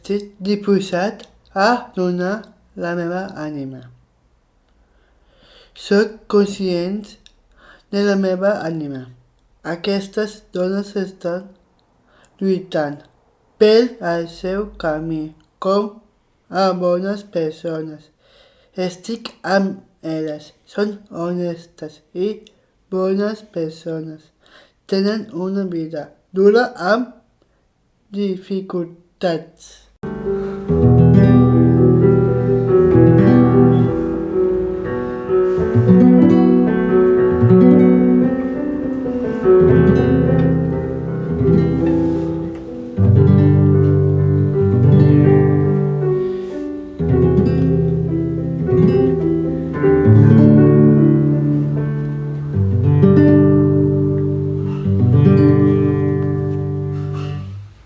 Estic disposat a donar la meva ànima. Soc conscient de la meva ànima. Aquestes dones estan lluitant pel seu camí com a bones persones. Estic amb elles. Són honestes i bones persones. Tenen una vida dura amb dificultats.